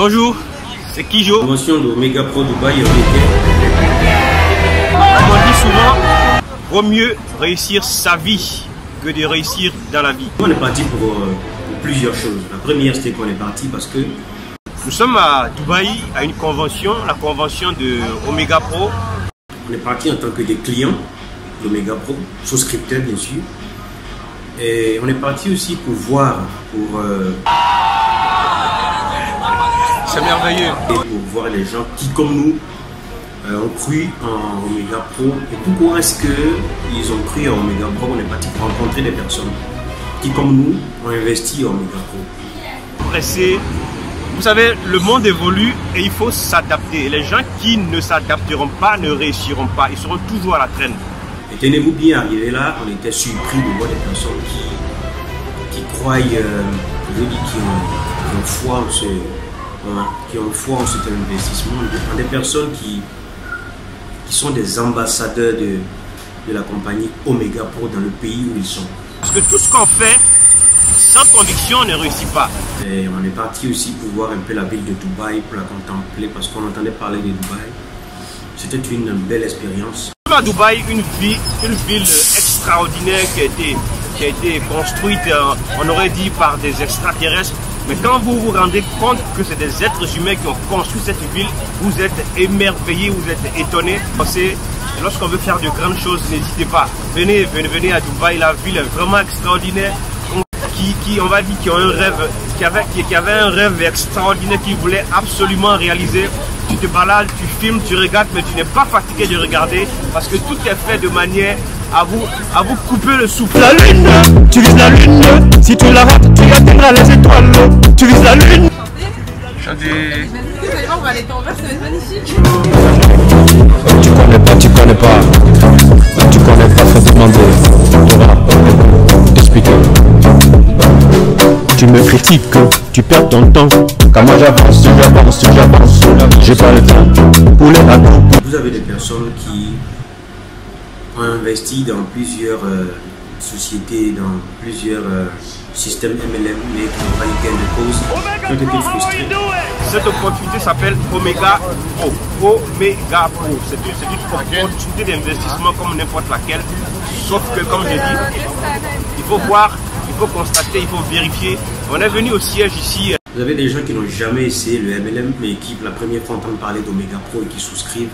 Bonjour, c'est Kijo. Promotion d'Omega Pro Dubaï. On dit souvent, vaut mieux réussir sa vie que de réussir dans la vie. On est parti pour plusieurs choses. La première, c'était qu'on est parti parce que nous sommes à Dubaï à une convention, la convention de Omega Pro. On est parti en tant que des clients d'Omega Pro, souscripteurs bien sûr. Et on est parti aussi pour voir, c'est merveilleux. Et pour voir les gens qui, comme nous, ont cru en Omega Pro. Et pourquoi est-ce qu'ils ont cru en Omega Pro? On est parti pour rencontrer des personnes qui, comme nous, ont investi en Omega Pro. Pressé. Vous savez, le monde évolue et il faut s'adapter. Les gens qui ne s'adapteront pas ne réussiront pas. Ils seront toujours à la traîne. Et tenez-vous bien, arrivé là, on était surpris de voir des personnes qui croient, je dis, qui ont foi en cet investissement, des personnes qui sont des ambassadeurs de la compagnie Omega Pro dans le pays où ils sont. Parce que tout ce qu'on fait, sans conviction, on ne réussit pas. Et on est parti aussi pour voir un peu la ville de Dubaï, pour la contempler, parce qu'on entendait parler de Dubaï. C'était une belle expérience. À Dubaï, une ville extraordinaire qui a été construite, on aurait dit, par des extraterrestres. Mais quand vous vous rendez compte que c'est des êtres humains qui ont construit cette ville, vous êtes émerveillés, vous êtes étonnés. Lorsqu'on veut faire de grandes choses, n'hésitez pas. Venez à Dubaï, la ville est vraiment extraordinaire. On va dire qui ont un rêve, qui avait un rêve extraordinaire qu'ils voulaient absolument réaliser. Tu te balades, tu filmes, tu regardes, mais tu n'es pas fatigué de regarder parce que tout est fait de manière à vous couper le souffle. La lune, tu vises la lune, si tu la rates, tu atteindras les étoiles. Tu vises la lune. Chanter. On va aller t'envers, ça va être magnifique. Tu connais pas, faut demander. Expliquer. Tu me critiques, tu perds ton temps. Quand moi j'avance, j'ai pas le temps pour les raconter. Vous avez des personnes qui ont investi dans plusieurs sociétés, dans plusieurs systèmes MLM, mais qui n'ont pas eu gain de cause, qui ont été frustrés. Cette opportunité s'appelle Omega Pro. Omega Pro. C'est une opportunité d'investissement comme n'importe laquelle. Sauf que, comme je dis, il faut voir, il faut constater, il faut vérifier. On est venu au siège ici. Vous avez des gens qui n'ont jamais essayé le MLM, mais qui la première fois entendent parler d'Omega Pro et qui souscrivent.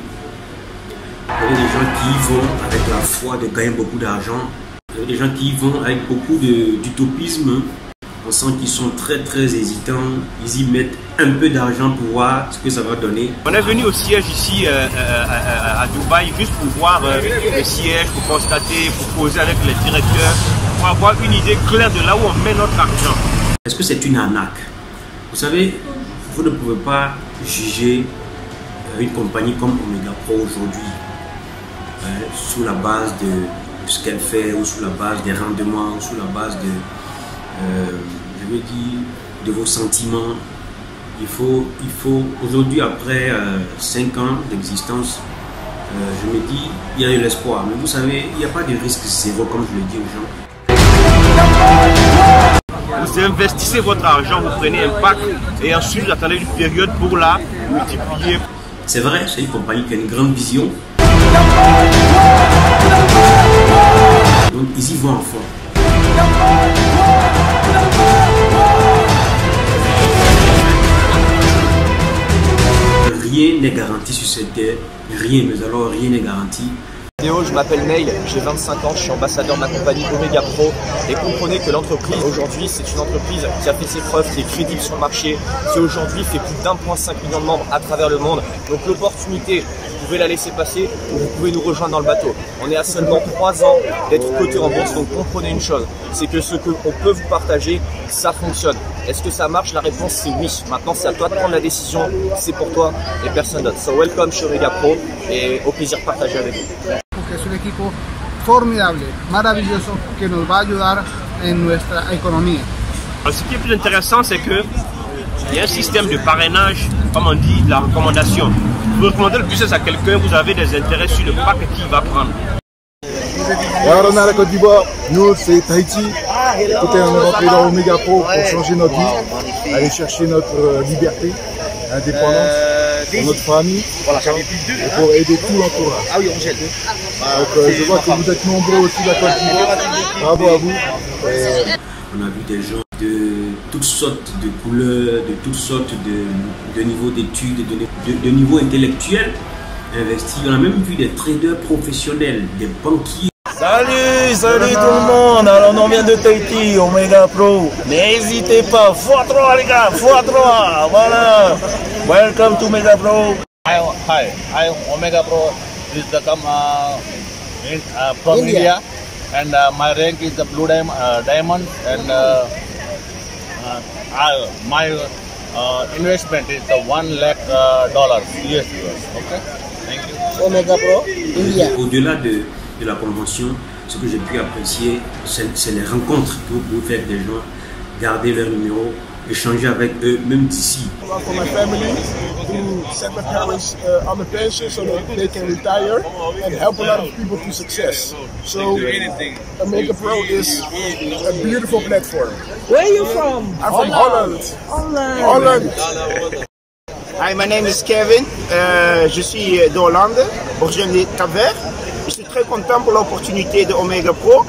Vous avez des gens qui y vont avec la foi de gagner beaucoup d'argent. Vous avez des gens qui y vont avec beaucoup d'utopisme. On sent qu'ils sont très hésitants. Ils y mettent un peu d'argent pour voir ce que ça va donner. On est venu au siège ici à Dubaï juste pour voir le siège, pour constater, pour causer avec les directeurs, pour avoir une idée claire de là où on met notre argent. Est-ce que c'est une arnaque? Vous savez, vous ne pouvez pas juger une compagnie comme Omega Pro aujourd'hui sous la base de ce qu'elle fait, ou sous la base des rendements, ou sous la base de vos sentiments. Il faut aujourd'hui, après 5 ans d'existence, je me dis, il y a de l'espoir. Mais vous savez, il n'y a pas de risque zéro, comme je le dis aux gens. Vous investissez votre argent, vous prenez un pack et ensuite vous attendez une période pour la multiplier. C'est vrai, c'est une compagnie qui a une grande vision. Donc ils y vont en fond. Rien n'est garanti sur cette terre, rien, mais alors rien n'est garanti. Je m'appelle Neil, j'ai 25 ans, je suis ambassadeur de ma compagnie Omega Pro et comprenez que l'entreprise aujourd'hui c'est une entreprise qui a fait ses preuves, qui est crédible sur le marché, qui aujourd'hui fait plus d'1,5 million de membres à travers le monde. Donc l'opportunité, vous pouvez la laisser passer ou vous pouvez nous rejoindre dans le bateau. On est à seulement 3 ans d'être coté en bourse, donc comprenez une chose, c'est que ce qu'on peut vous partager, ça fonctionne. Est-ce que ça marche? La réponse c'est oui. Maintenant c'est à toi de prendre la décision, c'est pour toi et personne d'autre. So welcome chez Omega Pro et au plaisir de partager avec vous. Es un equipo formidable, maravilloso, que nos va a ayudar en nuestra economía. Ce qui est plus intéressant, c'est que il y a un système de parrainage, comme on dit, de la recommandation. Vous recommandez le business à quelqu'un, vous avez des intérêts sur le pack qu'il va prendre. Alors on est à la Côte d'Ivoire, nous c'est Tahiti. Écoutez, on est rentré dans Omega Pro pour changer notre vie, aller chercher notre liberté. indépendante pour notre famille. Voilà, j'en ai plus deux. Et pour aider tout l'entourage. Ah oui, Angèle. Donc je vois que vous êtes nombreux aussi à Côte d'Ivoire. Bravo à vous. On a vu des gens de toutes sortes de couleurs, de toutes sortes de niveaux d'études, de niveaux intellectuels investis. On a même vu des traders professionnels, des banquiers. Salut tout le monde. Alors on vient de Tahiti, Omega Pro. N'hésitez pas, x3 les gars, x3. Voilà. Welcome to Omega Pro. Hi, Omega Pro is the from India. And my rank is the blue diamond, and my investment is the $1 lakh US. Okay, thank you. Omega Pro India. Au-delà de la convention, ce que j'ai pu apprécier, c'est les rencontres que vous pouvez faire avec des gens, garder leur numéro, échanger avec eux, même d'ici. For my family to set my parents on the pension so that they can retire and help a lot of people to success. So Omega Pro is a beautiful platform. Where are you from? I'm from Holland. Holland. Hi, my name is Kevin. Je suis d'Hollande, originaire du Cap-Vert. Je suis très content pour l'opportunité de Omega Pro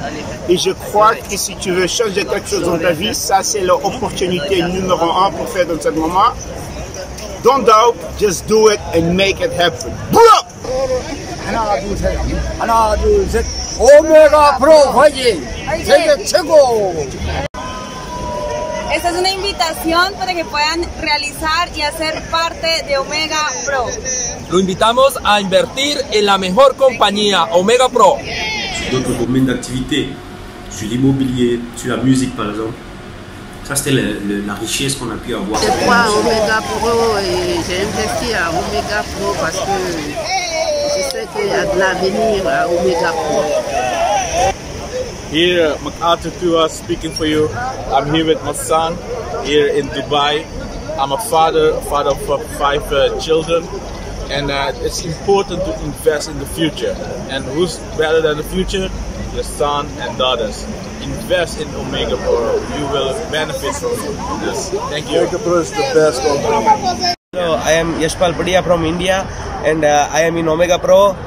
et je crois que si tu veux changer quelque chose dans ta vie, ça c'est l'opportunité numéro 1 pour faire dans ce moment. Don't doubt, just do it and make it happen. Omega Pro, oye, 최고. Esta es una invitación para que puedan realizar y hacer parte de Omega Pro. Lo invitamos a invertir en la mejor compañía, Omega Pro. Sur d'autres domaines d'activité, sur l'immobilier, sur la musique par exemple. Ça c'était la richesse qu'on a pu avoir. C'est quoi Omega Pro et j'ai investi à Omega Pro parce que je sais qu'il y a de l'avenir à Omega Pro. Here, MacArthur Tua speaking for you. I'm here with my son here in Dubai. I'm a father of 5 children, and it's important to invest in the future. And who's better than the future? Your son and daughters. Invest in Omega Pro. You will benefit from this. Thank you. Omega Pro is the best company. Hello, I am Yashpal Padia from India, and I am in Omega Pro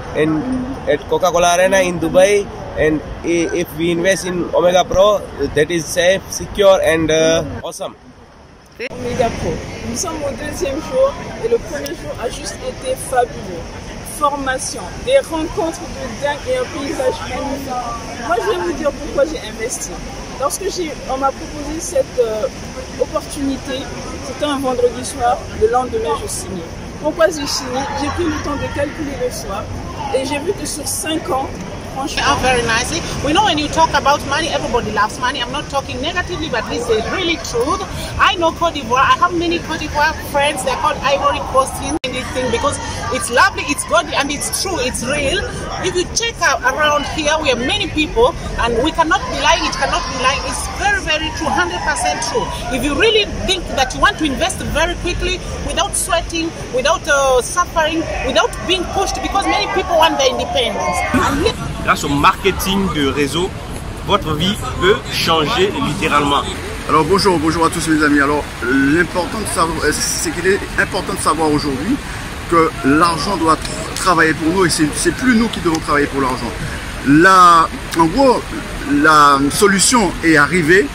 at Coca-Cola Arena in Dubai. And if we invest in Omega Pro, that is safe, secure and awesome. Omega Pro. Nous sommes au 2e jour et le premier jour a juste été fabuleux. Formation, des rencontres de dingue et un paysage magnifique. Moi, je vais vous dire pourquoi j'ai investi. Lorsque on m'a proposé cette opportunité, c'était un vendredi soir, le lendemain je signais. Pourquoi j'ai signé? J'ai pris le temps de calculer le soir et j'ai vu que sur 5 ans, very nicely. We know when you talk about money, everybody loves money. I'm not talking negatively, but this is really true. I know Cote d'Ivoire. I have many Cote d'Ivoire friends. They're called Ivory Coastians in this thing because it's lovely, it's good, and it's true, it's real. If you check out around here, we have many people, and we cannot be lying. It cannot be lying. It's very, very true, 100% true. If you really think that you want to invest very quickly, without sweating, without suffering, without being pushed, because many people want their independence. Grâce au marketing de réseau, votre vie peut changer littéralement. Alors bonjour à tous mes amis. Alors l'important de savoir, c'est qu'il est important de savoir aujourd'hui que l'argent doit travailler pour nous et c'est plus nous qui devons travailler pour l'argent. En gros, la solution est arrivée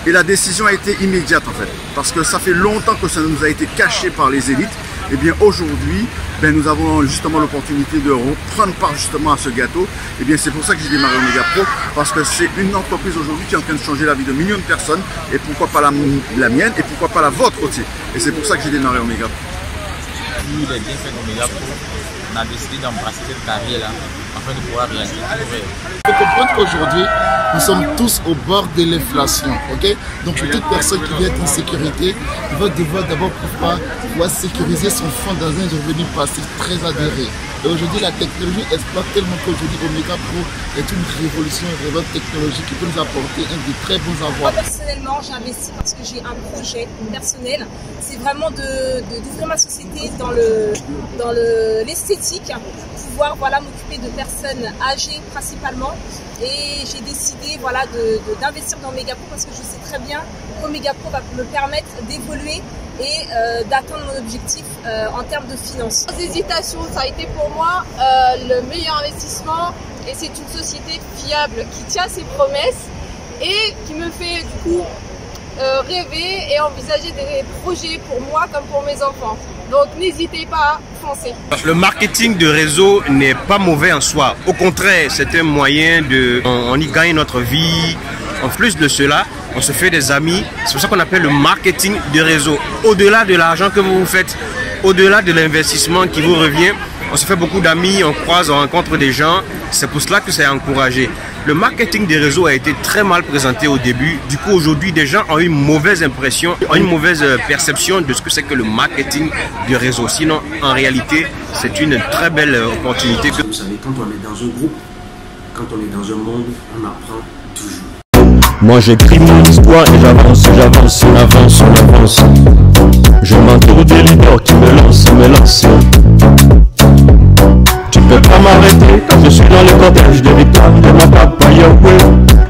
et la décision a été immédiate en fait. Parce que ça fait longtemps que ça nous a été caché par les élites. Et bien aujourd'hui, nous avons justement l'opportunité de prendre part justement à ce gâteau. Et bien c'est pour ça que j'ai démarré Omega Pro, parce que c'est une entreprise aujourd'hui qui est en train de changer la vie de millions de personnes. Et pourquoi pas la mienne et pourquoi pas la vôtre aussi. Et c'est pour ça que j'ai démarré Omega Pro. Vu les bienfaits d'Omega Pro, on a décidé d'embrasser cette carrière-là afin de pouvoir réaliser tout rêve. Il faut comprendre qu'aujourd'hui, nous sommes tous au bord de l'inflation, ok? Donc pour toute personne qui vient être en sécurité, il va devoir d'abord pouvoir sécuriser son fonds dans un revenu passif très adhéré. Et aujourd'hui, la technologie exploite tellement qu'aujourd'hui, Omega Pro est une révolution, une révolte technologique qui peut nous apporter un de très bons avoirs. Moi, personnellement, j'ai investi parce que j'ai un projet personnel. C'est vraiment d'ouvrir ma société dans l'esthétique, pouvoir m'occuper de personnes âgées principalement. Et j'ai décidé d'investir dans Omega Pro parce que je sais très bien qu'Omega Pro va me permettre d'évoluer et d'atteindre mon objectif en termes de finances. Sans hésitation, ça a été pour moi le meilleur investissement et c'est une société fiable qui tient ses promesses et qui me fait du coup rêver et envisager des projets pour moi comme pour mes enfants. Donc n'hésitez pas, foncez. Le marketing de réseau n'est pas mauvais en soi. Au contraire, c'est un moyen de... On y gagne notre vie. En plus de cela, on se fait des amis. C'est pour ça qu'on appelle le marketing de réseau. Au-delà de l'argent que vous faites, au-delà de l'investissement qui vous revient, on se fait beaucoup d'amis, on croise, on rencontre des gens. C'est pour cela que c'est encouragé. Le marketing des réseaux a été très mal présenté au début. Du coup, aujourd'hui, des gens ont une mauvaise impression, ont une mauvaise perception de ce que c'est que le marketing du réseau. Sinon, en réalité, c'est une très belle opportunité. Vous savez, quand on est dans un groupe, quand on est dans un monde, on apprend toujours. Moi j'écris mon histoire et j'avance, j'avance, on avance, on avance. Je m'entoure des leaders qui me lancent. Tu peux pas m'arrêter quand je suis dans le cortège de victoire de ma papa Yahweh.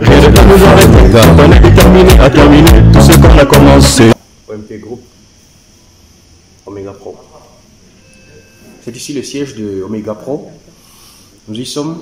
Rien ne peut nous arrêter car on est déterminé à terminer tout ce qu'on a commencé. OMP Group, Omega Pro. C'est ici le siège de Omega Pro. Nous y sommes